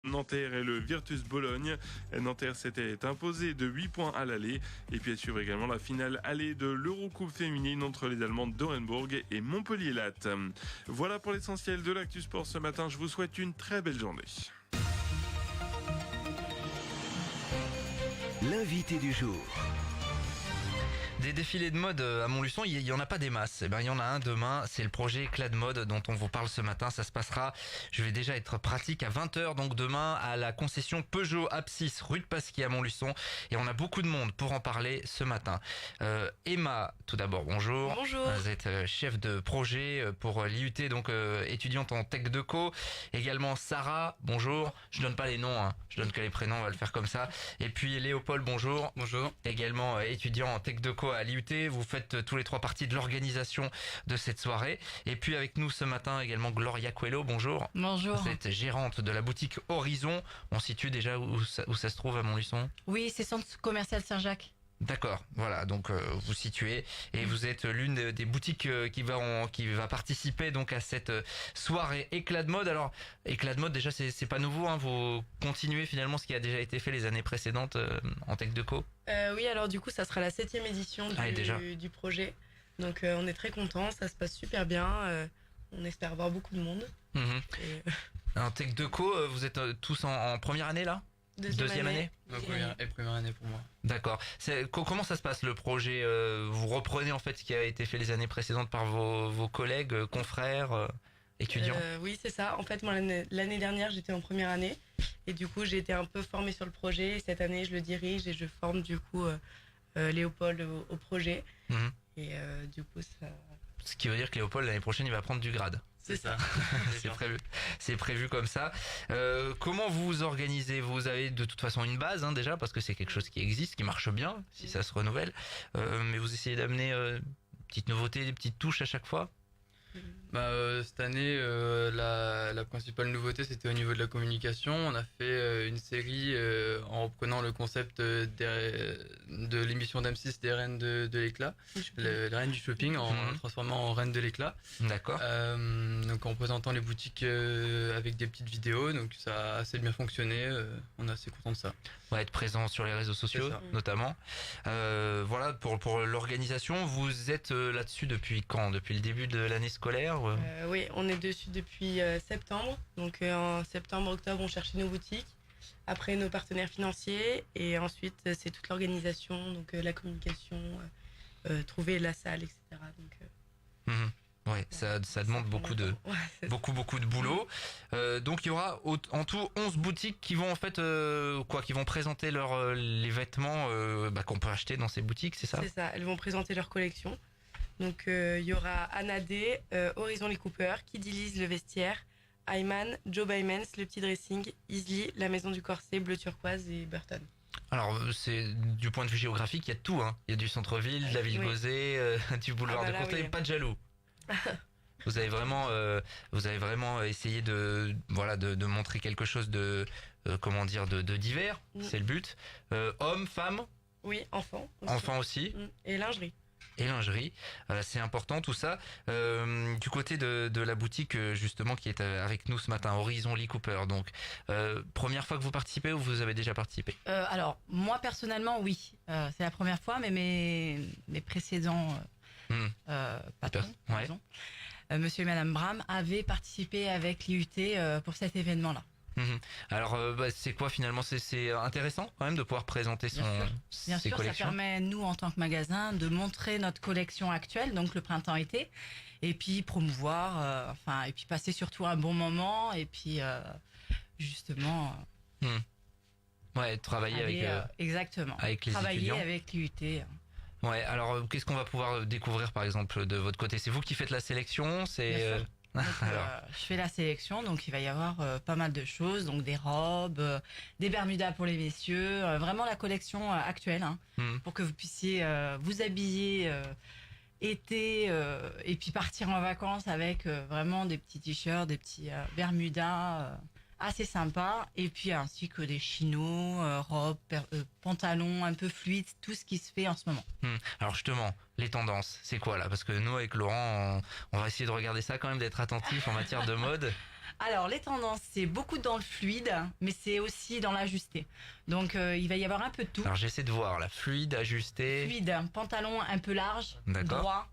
Nanterre et le Virtus Bologne. Nanterre s'était imposé de 8 points à l'aller. Et puis à suivre également la finale aller de l'Eurocoupe féminine entre les Allemandes d'Orenbourg et Montpellier-Latte. Voilà pour l'essentiel de l'Actu Sport ce matin. Je vous souhaite une très belle journée. L'invité du jour. Des défilés de mode à Montluçon, il y en a pas des masses. Il y en a un demain, c'est le projet Éclat de mode dont on vous parle ce matin. Ça se passera, je vais déjà être pratique, à 20h, donc demain, à la concession Peugeot Apsis, rue de Pasquier à Montluçon. Et on a beaucoup de monde pour en parler ce matin. Emma, tout d'abord, bonjour. Bonjour. Vous êtes chef de projet pour l'IUT, donc étudiante en Tech Deco. Également Sarah, bonjour. Je donne pas les noms, je donne que les prénoms, on va le faire comme ça. Et puis Léopold, bonjour. Bonjour. Également étudiant en Tech Deco à l'IUT. Vous faites tous les trois partie de l'organisation de cette soirée. Et puis avec nous ce matin également Gloria Coelho, bonjour. Bonjour. Vous êtes gérante de la boutique Horizon. On situe déjà où ça se trouve à Montluçon? Oui, c'est Centre commercial Saint-Jacques. D'accord, voilà, donc vous situez et vous êtes l'une des boutiques qui va participer donc à cette soirée Éclat de mode. Alors Éclat de mode, déjà c'est pas nouveau, vous continuez finalement ce qui a déjà été fait les années précédentes en Tech Deco. Oui, alors du coup ça sera la 7e édition du projet, donc on est très contents, ça se passe super bien, on espère avoir beaucoup de monde. En Tech Deco, vous êtes tous en première année là? Deuxième année. Première année pour moi. D'accord. Comment ça se passe le projet? Vous reprenez en fait ce qui a été fait les années précédentes par vos collègues, confrères, étudiants? Oui, c'est ça. En fait, moi l'année dernière j'étais en première année et du coup j'ai été un peu formée sur le projet. Cette année je le dirige et je forme du coup Léopold au projet. Et du coup ça... Ce qui veut dire que Léopold l'année prochaine il va prendre du grade. C'est ça. C'est prévu comme ça. Comment vous vous organisez? Vous avez de toute façon une base déjà, parce que c'est quelque chose qui existe, qui marche bien, si ça se renouvelle. Mais vous essayez d'amener des petites nouveautés, des petites touches à chaque fois? Cette année, la principale nouveauté, c'était au niveau de la communication. On a fait une série en reprenant le concept de l'émission d'M6 des Reines de l'éclat, les Reines du shopping, en transformant en Reines de l'éclat. D'accord. Donc en présentant les boutiques avec des petites vidéos, donc ça a assez bien fonctionné. On est assez content de ça. Ouais, être présent sur les réseaux sociaux, notamment. Voilà, pour l'organisation, vous êtes là-dessus depuis quand? Depuis le début de l'année scolaire? Oui, on est dessus depuis septembre. Donc en septembre-octobre, on cherchait nos boutiques. Après, nos partenaires financiers. Et ensuite, c'est toute l'organisation, donc la communication, trouver la salle, etc. Donc, ouais, ça demande beaucoup de boulot. Donc il y aura en tout 11 boutiques qui vont en fait qui vont présenter les vêtements qu'on peut acheter dans ces boutiques, c'est ça? C'est ça, elles vont présenter leur collection. Donc il y aura Anna D, Horizon Lee Cooper, Kid Elise le vestiaire, Ayman, Joe Bymans, le petit dressing, Isley, la maison du corset, bleu turquoise et Burton. Alors c'est du point de vue géographique, il y a de tout, Il y a du centre-ville, de la ville Gauzée, du boulevard de Courtrai, pas de jaloux. Vous avez vraiment essayé de montrer quelque chose de de divers, c'est le but. Hommes, femmes. Oui, enfants. Enfants aussi. Et lingerie. Et lingerie, c'est important tout ça. Du côté de la boutique justement qui est avec nous ce matin, Horizon Lee Cooper. Donc première fois que vous participez ou vous avez déjà participé? Alors moi personnellement oui, c'est la première fois, mais mes précédents patrons, disons, Monsieur et Madame Bram avaient participé avec l'IUT pour cet événement-là. Alors c'est quoi finalement? C'est intéressant quand même de pouvoir présenter ses collections. Ça permet nous en tant que magasin de montrer notre collection actuelle, donc le printemps-été, et puis promouvoir, et puis passer surtout un bon moment, et puis justement travailler exactement avec les travailler étudiants. Avec l'IUT. Ouais, alors qu'est-ce qu'on va pouvoir découvrir par exemple de votre côté? C'est vous qui faites la sélection? C'est donc, je fais la sélection, donc il va y avoir pas mal de choses, donc des robes, des bermudas pour les messieurs, vraiment la collection actuelle, pour que vous puissiez vous habiller été et puis partir en vacances avec vraiment des petits t-shirts, des petits bermudas assez sympas, et puis ainsi que des chinos, robes, pantalons un peu fluides, tout ce qui se fait en ce moment. Alors justement, les tendances, c'est quoi là? Parce que nous avec Laurent, on va essayer de regarder ça quand même, d'être attentif en matière de mode. Alors, les tendances, c'est beaucoup dans le fluide, mais c'est aussi dans l'ajusté. Donc, il va y avoir un peu de tout. Alors j'essaie de voir, la fluide, ajusté. Fluide, pantalon un peu large, D'accord. droit.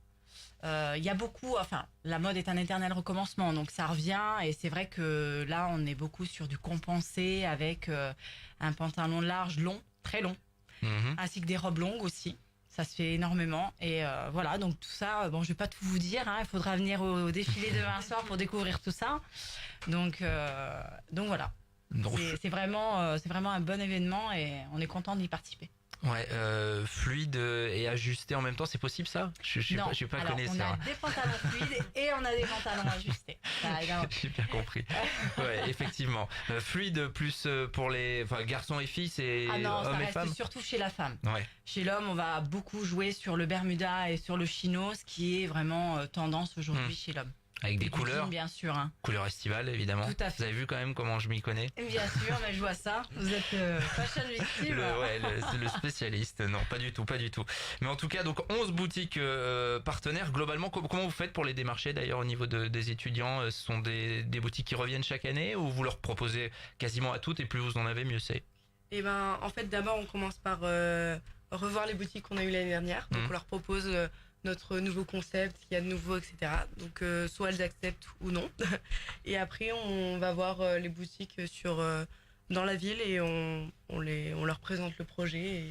Il y a beaucoup, enfin, la mode est un éternel recommencement, donc ça revient. Et c'est vrai que là, on est beaucoup sur du compensé avec un pantalon large, long, très long, ainsi que des robes longues aussi. Ça se fait énormément. Et voilà, donc tout ça, bon, je vais pas tout vous dire. Hein, il faudra venir au défilé demain soir pour découvrir tout ça. Donc voilà. Donc, C'est vraiment un bon événement et on est content d'y participer. ouais, fluide et ajusté en même temps, c'est possible ça? Je suis Non, pas alors, connaisseur. on a des pantalons fluides et on a des pantalons ajustés. Ça, évidemment. J'ai bien compris. Ouais, effectivement. Fluide plus pour les garçons et filles, c'est Ah non, ça hommes et reste femmes. surtout chez la femme. Ouais. Chez l'homme, on va beaucoup jouer sur le Bermuda et sur le chino, ce qui est vraiment tendance aujourd'hui chez l'homme. Avec des Et du couleurs, jean, bien sûr. Hein. couleurs estivales évidemment. Tout à fait. Vous avez vu quand même comment je m'y connais? Bien sûr, mais je vois ça. Vous êtes fashion victime. C'est le spécialiste. Non, pas du tout, pas du tout. Mais en tout cas, donc 11 boutiques partenaires. Globalement, comment vous faites pour les démarcher d'ailleurs au niveau des étudiants? Ce sont des boutiques qui reviennent chaque année ou vous leur proposez quasiment à toutes et plus vous en avez, mieux c'est? Et ben, en fait, d'abord, on commence par revoir les boutiques qu'on a eues l'année dernière. Donc, on leur propose notre nouveau concept, ce qu'il y a de nouveau, etc. Donc, soit elles acceptent ou non. Et après, on va voir les boutiques dans la ville et on leur présente le projet. Et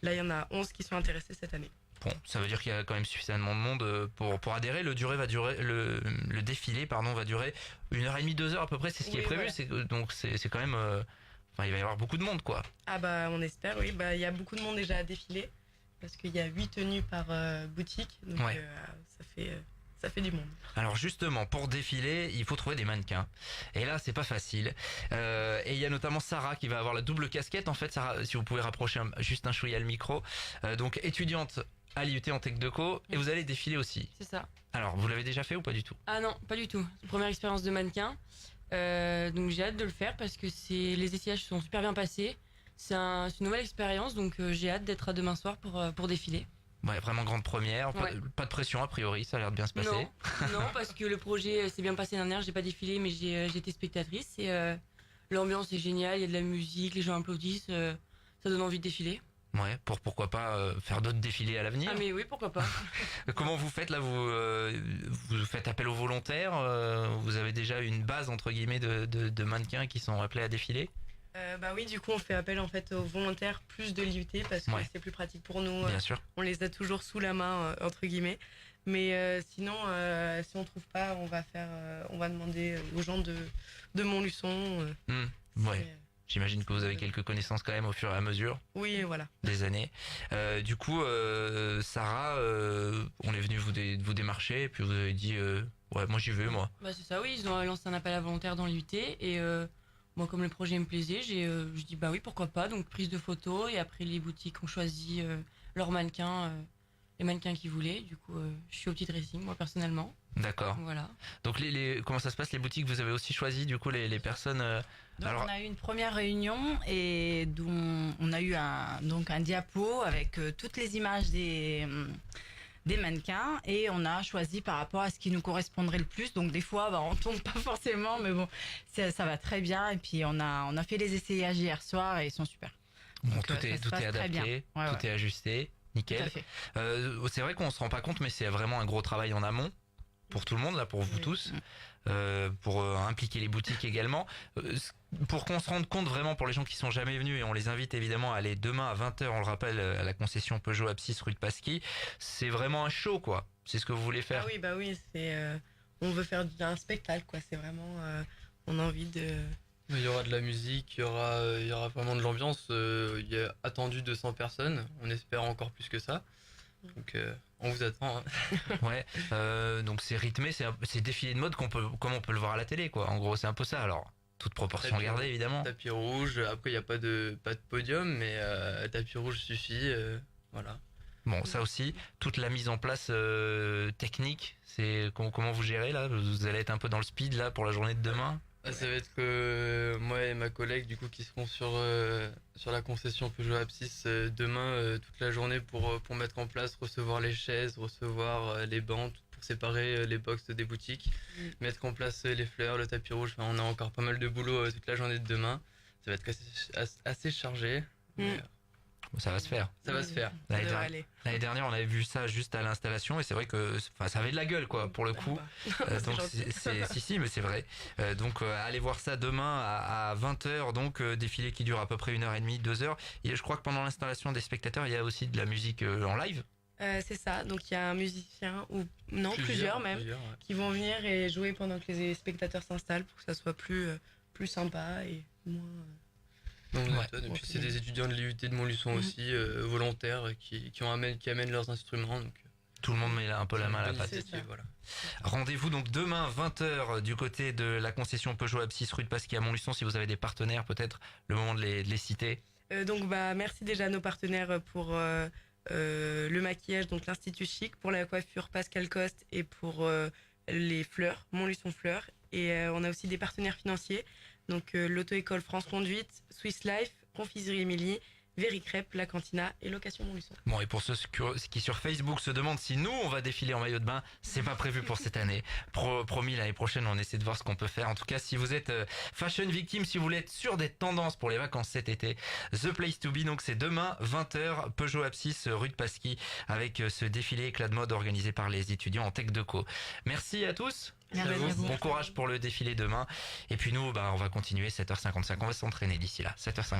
là, il y en a 11 qui sont intéressés cette année. Bon, ça veut dire qu'il y a quand même suffisamment de monde pour adhérer. Le défilé, va durer 1h30, 2 heures à peu près. C'est ce qui Oui, est prévu. voilà. Donc c'est quand même. Il va y avoir beaucoup de monde, quoi. Ah bah, on espère, oui. Bah, il y a beaucoup de monde déjà à défiler parce qu'il y a 8 tenues par boutique. Donc, Ouais. ça fait du monde. Alors justement, pour défiler, il faut trouver des mannequins. Et là, c'est pas facile. Et il y a notamment Sarah qui va avoir la double casquette. En fait, Sarah, si vous pouvez rapprocher juste un chouïa le micro. Donc étudiante à l'IUT en Tech Deco. Et vous allez défiler aussi. C'est ça. Alors, vous l'avez déjà fait ou pas du tout? Ah non, pas du tout. Première expérience de mannequin. Donc j'ai hâte de le faire parce que les essayages se sont super bien passés. C'est une nouvelle expérience, donc j'ai hâte d'être à demain soir pour défiler. Ouais, vraiment grande première. Ouais. Pas de pression a priori, ça a l'air de bien se passer. Non, parce que le projet s'est bien passé l'année dernière. J'ai pas défilé, mais j'ai été spectatrice et l'ambiance est géniale. Il y a de la musique, les gens applaudissent, ça donne envie de défiler. Ouais, pourquoi pas faire d'autres défilés à l'avenir. Ah mais oui, pourquoi pas. Comment vous faites là? Vous faites appel aux volontaires? Vous avez déjà une base entre guillemets de mannequins qui sont appelés à défiler? Bah oui, du coup, on fait appel en fait aux volontaires plus de l'IUT parce que Ouais. c'est plus pratique pour nous. Bien sûr. On les a toujours sous la main entre guillemets. Mais sinon, si on trouve pas, on va demander aux gens de Montluçon. Ouais. J'imagine que vous avez quelques connaissances quand même au fur et à mesure Oui, voilà. des années. Du coup, Sarah, on est venu vous démarcher et puis vous avez dit ouais, moi j'y vais moi. Bah c'est ça, oui, ils ont lancé un appel à volontaires dans l'IUT et moi comme le projet me plaisait, je dis bah oui pourquoi pas, donc prise de photos et après les boutiques ont choisi leurs mannequins, les mannequins qu'ils voulaient. Du coup je suis au petit dressing moi personnellement. D'accord. Voilà. Donc comment ça se passe les boutiques? Vous avez aussi choisi du coup les personnes. Donc Alors on a eu une première réunion et dont on a eu un diapo avec toutes les images des mannequins et on a choisi par rapport à ce qui nous correspondrait le plus. Donc des fois on tombe pas forcément, mais bon ça va très bien. Et puis on a fait les essayages hier soir et ils sont super. bon, Donc, tout ça est se passe très bien. adapté, Ouais, tout est ajusté, Tout nickel. à fait. C'est vrai qu'on se rend pas compte, mais c'est vraiment un gros travail en amont pour tout le monde là, pour vous Oui. tous, pour impliquer les boutiques également. Pour qu'on se rende compte vraiment pour les gens qui sont jamais venus, et on les invite évidemment à aller demain à 20h, on le rappelle, à la concession Peugeot Apsis rue de Pasquis. C'est vraiment un show quoi. C'est ce que vous voulez faire. Ah oui, on veut faire un spectacle quoi. C'est vraiment, on a envie de. Il y aura de la musique, il y aura vraiment de l'ambiance. Il y a attendu 200 personnes, on espère encore plus que ça. Donc on vous attend. Hein. Ouais. Donc c'est rythmé, c'est défilé de mode comme on peut le voir à la télé quoi. En gros c'est un peu ça. Alors toute proportion Tapis gardée rouge. évidemment. Tapis rouge, après il n'y a pas de podium, mais tapis rouge suffit. Voilà. Bon, ça aussi, toute la mise en place technique, c'est comment vous gérez là? Vous allez être un peu dans le speed là pour la journée de demain? Ah, ça va être moi et ma collègue du coup qui seront sur la concession Peugeot Apsis demain toute la journée pour mettre en place, recevoir les chaises, recevoir les bancs pour séparer les box des boutiques, mettre en place les fleurs, le tapis rouge. Enfin, on a encore pas mal de boulot toute la journée de demain. Ça va être assez chargé. Mais, Ça va se faire. ça va se faire. L'année dernière, on avait vu ça juste à l'installation et c'est vrai que ça avait de la gueule, quoi, pour le coup. Donc mais c'est vrai. Donc allez voir ça demain à 20h, donc défilé qui dure à peu près 1h30, 2h. Et je crois que pendant l'installation des spectateurs, il y a aussi de la musique en live. C'est ça, donc il y a un musicien, ou non, plusieurs même, qui vont venir et jouer pendant que les spectateurs s'installent pour que ça soit plus sympa et moins... Et puis c'est des étudiants de l'IUT de Montluçon aussi, volontaires, qui amènent leurs instruments. Donc, tout le monde met un peu la main à la pâte. Voilà. Rendez-vous donc demain 20h du côté de la concession Peugeot Abscisse rue de Pasquier à Montluçon. Si vous avez des partenaires, peut-être le moment de les citer. Merci déjà à nos partenaires pour le maquillage, donc l'Institut Chic, pour la coiffure Pascal Coste et pour les fleurs, Montluçon Fleurs. Et on a aussi des partenaires financiers, donc l'auto-école France Conduite, Swiss Life, Confiserie Émilie, Very Crêpe, La Cantina et Location Montluçon. Bon, et pour ceux qui sur Facebook se demandent si nous on va défiler en maillot de bain, c'est pas prévu pour cette année. Promis, l'année prochaine on essaie de voir ce qu'on peut faire. En tout cas, si vous êtes fashion victime, si vous voulez être sûr des tendances pour les vacances cet été, The Place to Be, donc c'est demain 20h, Peugeot Abscisse rue de Pasquier, avec ce défilé éclat de mode organisé par les étudiants en Tech Deco. Merci à tous. Merci à vous. Bon courage pour le défilé demain. Et puis nous, on va continuer 7h55. On va s'entraîner d'ici là, 7h55.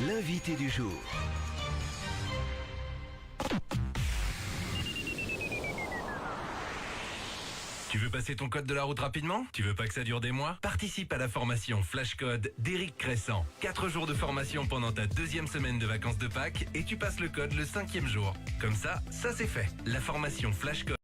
L'invité du jour. Tu veux passer ton code de la route rapidement? Tu veux pas que ça dure des mois? Participe à la formation Flash Code d'Éric Crescent. 4 jours de formation pendant ta 2e semaine de vacances de Pâques et tu passes le code le 5e jour. Comme ça c'est fait. La formation Flash Code